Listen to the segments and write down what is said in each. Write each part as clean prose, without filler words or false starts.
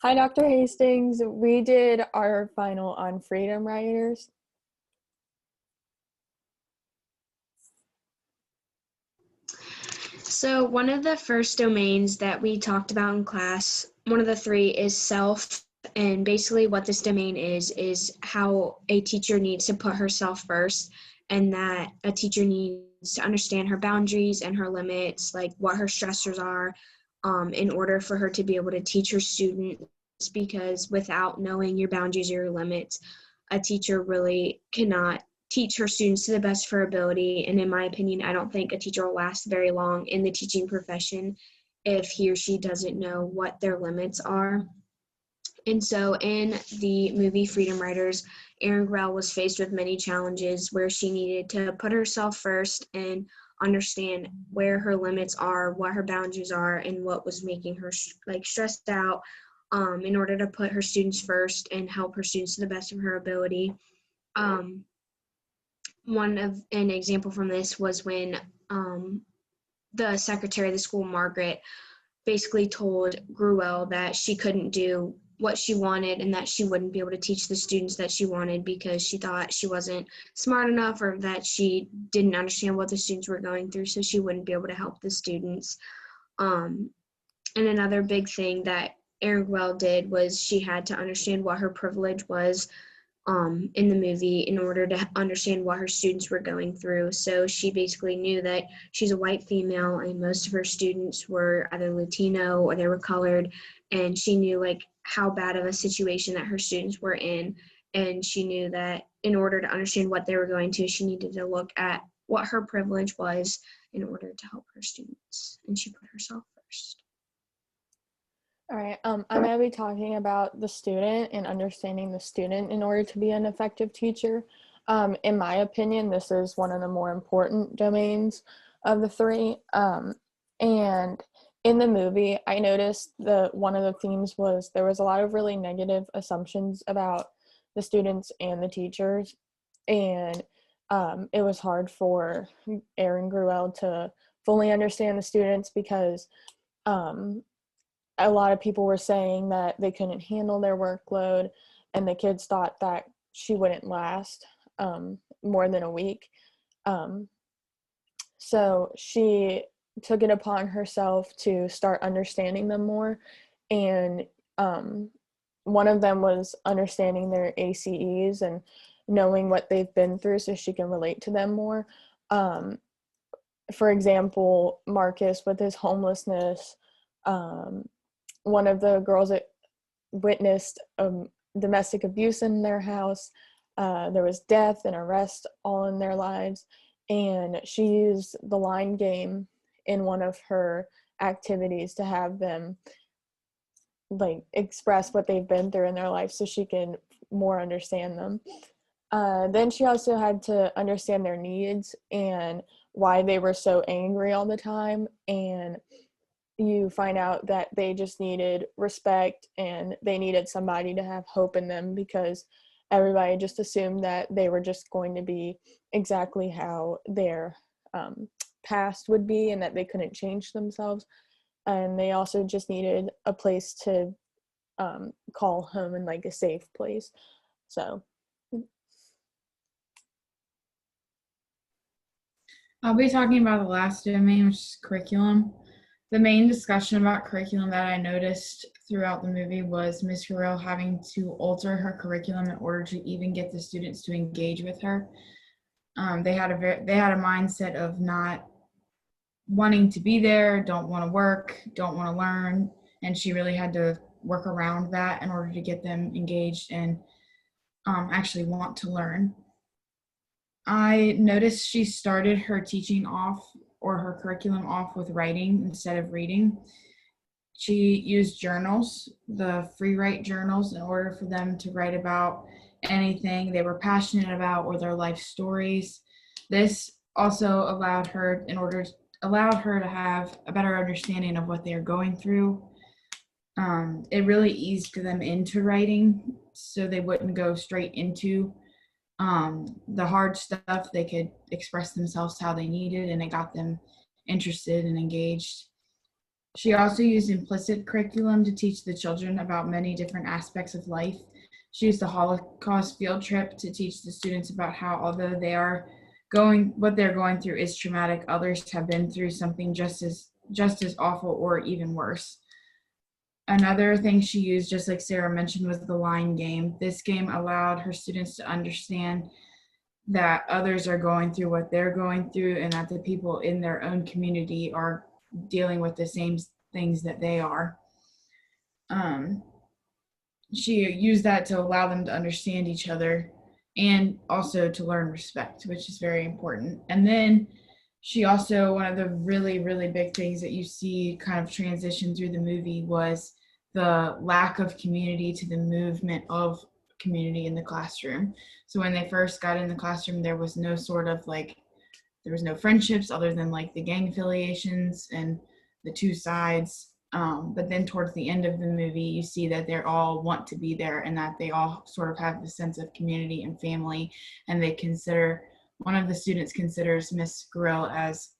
Hi, Dr. Hastings. We did our final on freedom riders. So one of the first domains that we talked about in class, one of the three is self. And basically what this domain is how a teacher needs to put herself first, and that a teacher needs to understand her boundaries and her limits, like what her stressors are, in order for her to be able to teach her students, because without knowing your boundaries or your limits, a teacher really cannot teach her students to the best of her ability. And in my opinion, I don't think a teacher will last very long in the teaching profession if he or she doesn't know what their limits are. And so in the movie Freedom Riders, Erin Grell was faced with many challenges where she needed to put herself first and understand where her limits are, what her boundaries are, and what was making her stressed out, in order to put her students first and help her students to the best of her ability. Um, an example from this was when the secretary of the school, Margaret, basically told Gruelle that she couldn't do what she wanted and that she wouldn't be able to teach the students that she wanted because she thought she wasn't smart enough, or that she didn't understand what the students were going through, so she wouldn't be able to help the students. And another big thing that Erin Gruelle did was she had to understand what her privilege was, in the movie, in order to understand what her students were going through. So she basically knew that she's a white female and most of her students were either Latino or they were colored, and she knew how bad of a situation that her students were in, and she knew that in order to understand what they were going to, she needed to look at what her privilege was in order to help her students, and she put herself first. All right, I'm going to be talking about the student and understanding the student in order to be an effective teacher. In my opinion, this is one of the more important domains of the three. And in the movie, I noticed that one of the themes was there was a lot of really negative assumptions about the students and the teachers. And it was hard for Erin Gruelle to fully understand the students because a lot of people were saying that they couldn't handle their workload, and the kids thought that she wouldn't last more than a week. So she took it upon herself to start understanding them more. And one of them was understanding their ACEs and knowing what they've been through so she can relate to them more. For example, Marcus with his homelessness, one of the girls that witnessed domestic abuse in their house. There was death and arrest all in their lives. And she used the line game in one of her activities to have them express what they've been through in their life so she can more understand them. Then she also had to understand their needs and why they were so angry all the time. And you find out that they just needed respect and they needed somebody to have hope in them, because everybody just assumed that they were just going to be exactly how their past would be and that they couldn't change themselves. And they also just needed a place to call home and a safe place. So I'll be talking about the last domain, which is curriculum. The main discussion about curriculum that I noticed throughout the movie was Miss Gruelle having to alter her curriculum in order to even get the students to engage with her. They had a mindset of not wanting to be there, don't want to work, don't want to learn, and she really had to work around that in order to get them engaged and actually want to learn. I noticed she started her teaching off, or her curriculum off, with writing instead of reading. She used journals, the free write journals, in order for them to write about anything they were passionate about or their life stories. This also allowed her to have a better understanding of what they are going through. It really eased them into writing, so they wouldn't go straight into the hard stuff. They could express themselves how they needed, and it got them interested and engaged. She also used implicit curriculum to teach the children about many different aspects of life. She used the Holocaust field trip to teach the students about how, although what they're going through is traumatic, others have been through something just as awful or even worse. Another thing she used, just like Sarah mentioned, was the line game. This game allowed her students to understand that others are going through what they're going through and that the people in their own community are dealing with the same things that they are. She used that to allow them to understand each other and also to learn respect, which is very important. And then she also, one of the really, really big things that you see kind of transition through the movie was the lack of community to the movement of community in the classroom. So when they first got in the classroom, there was no friendships other than like the gang affiliations and the two sides. But then towards the end of the movie, you see that they all want to be there and that they all sort of have the sense of community and family. And one of the students considers Miss Grill as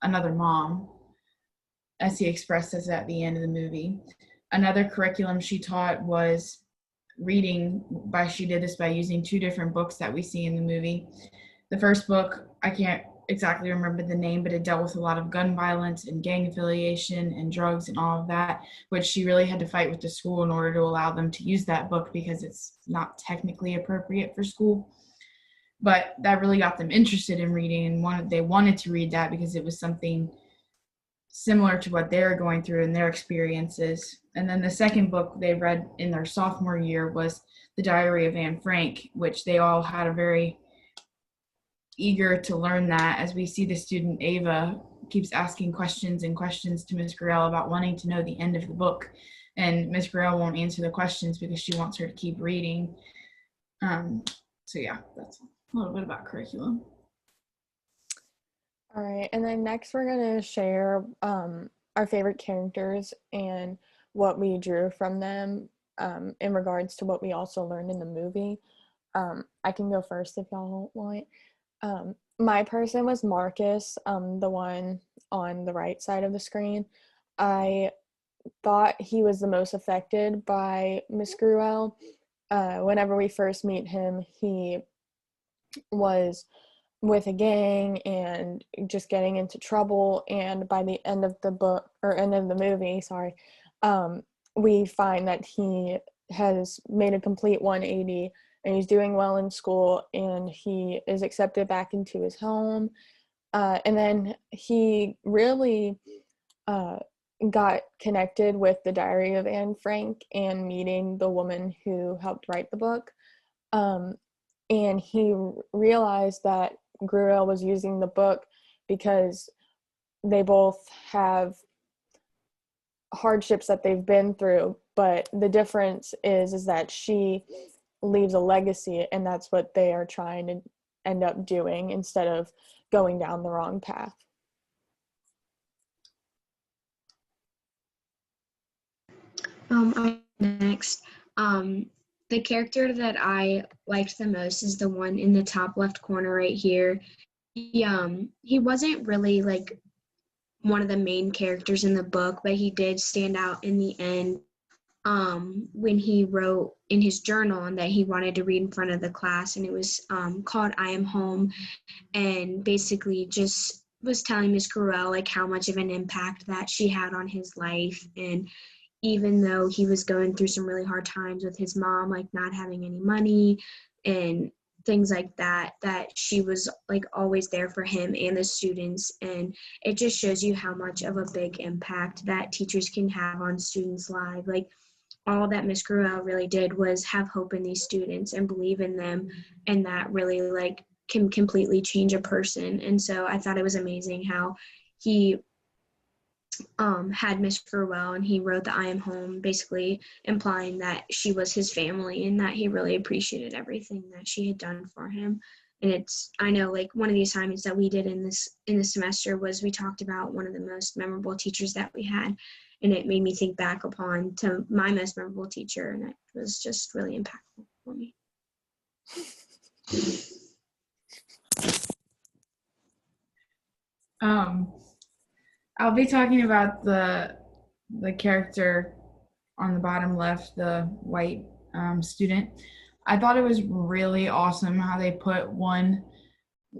another mom, as he expressed as at the end of the movie. Another curriculum she taught was reading. She did this by using two different books that we see in the movie. The first book, I can't exactly remember the name, but it dealt with a lot of gun violence and gang affiliation and drugs and all of that, which she really had to fight with the school in order to allow them to use that book because it's not technically appropriate for school. But that really got them interested in reading, and they wanted to read that because it was something similar to what they're going through in their experiences. And then the second book they read in their sophomore year was The Diary of Anne Frank, which they all had a very eager to learn that, as we see the student Ava keeps asking questions and questions to Miss Grell about wanting to know the end of the book, and Miss Grell won't answer the questions because she wants her to keep reading. So yeah, that's a little bit about curriculum. All right, and then next we're going to share our favorite characters and what we drew from them in regards to what we also learned in the movie. I can go first if y'all want. My person was Marcus, the one on the right side of the screen. I thought he was the most affected by Miss Gruelle. Whenever we first meet him, he was with a gang and just getting into trouble, and by the end of the movie, we find that he has made a complete 180 and he's doing well in school and he is accepted back into his home, and then he really got connected with the Diary of Anne Frank and meeting the woman who helped write the book, and he realized that Gruelle was using the book because they both have hardships that they've been through, but the difference is that she leaves a legacy, and that's what they are trying to end up doing instead of going down the wrong path. Next, the character that I liked the most is the one in the top left corner right here. He wasn't really like one of the main characters in the book, but he did stand out in the end when he wrote in his journal and that he wanted to read in front of the class, and it was called I Am Home, and basically just was telling Miss Gruelle like how much of an impact that she had on his life. And even though he was going through some really hard times with his mom, like not having any money and things like that, that she was like always there for him and the students. And it just shows you how much of a big impact that teachers can have on students' lives. Like all that Miss Gruelle really did was have hope in these students and believe in them, and that really like can completely change a person. And so I thought it was amazing how he had Miss Gruelle, and he wrote the I Am Home, basically implying that she was his family and that he really appreciated everything that she had done for him. And I know like one of the assignments that we did in this semester was we talked about one of the most memorable teachers that we had, and it made me think back to my most memorable teacher, and it was just really impactful for me. I'll be talking about the the character on the bottom left, the white student. I thought it was really awesome how they put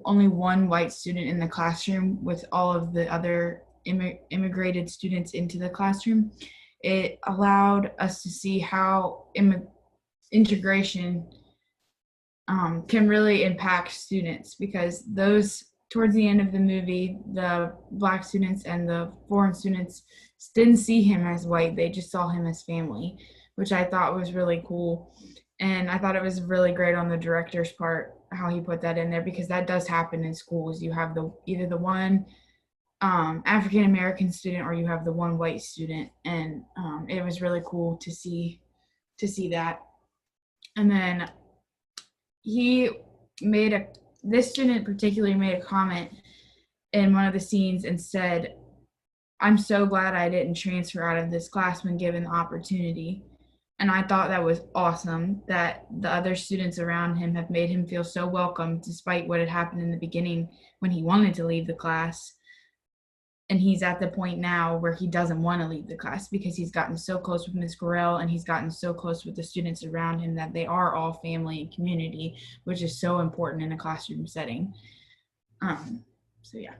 only one white student in the classroom with all of the other immigrated students into the classroom. It allowed us to see how integration can really impact students, because those towards the end of the movie, the black students and the foreign students didn't see him as white. They just saw him as family, which I thought was really cool. And I thought it was really great on the director's part how he put that in there, because that does happen in schools. You have either the one African American student or you have the one white student, and it was really cool to see that. And then he made this student particularly made a comment in one of the scenes and said, "I'm so glad I didn't transfer out of this class when given the opportunity." And I thought that was awesome, that the other students around him have made him feel so welcome despite what had happened in the beginning when he wanted to leave the class. And he's at the point now where he doesn't want to leave the class because he's gotten so close with Ms. Gorell and he's gotten so close with the students around him that they are all family and community, which is so important in a classroom setting. So yeah.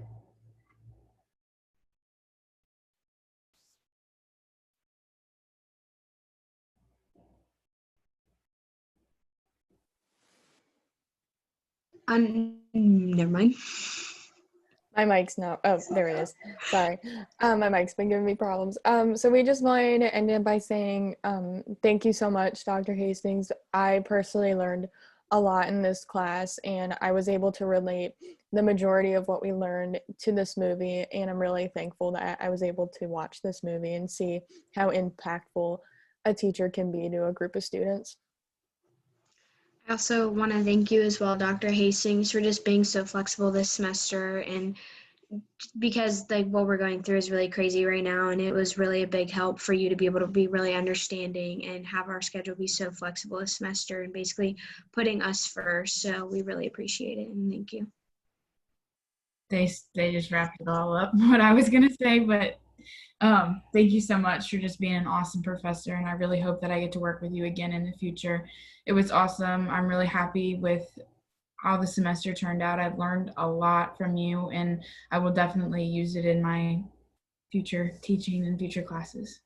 Never mind. My mic's not, oh, there it is. Sorry. My mic's been giving me problems. So we just wanted to end it by saying thank you so much, Dr. Hastings. I personally learned a lot in this class, and I was able to relate the majority of what we learned to this movie, and I'm really thankful that I was able to watch this movie and see how impactful a teacher can be to a group of students. I also want to thank you as well, Dr. Hastings, for just being so flexible this semester, and because like what we're going through is really crazy right now, and it was really a big help for you to be able to be really understanding and have our schedule be so flexible this semester and basically putting us first. So we really appreciate it, and thank you. They just wrapped it all up what I was gonna say, but thank you so much for just being an awesome professor, and I really hope that I get to work with you again in the future. It was awesome. I'm really happy with how the semester turned out. I've learned a lot from you, and I will definitely use it in my future teaching and future classes.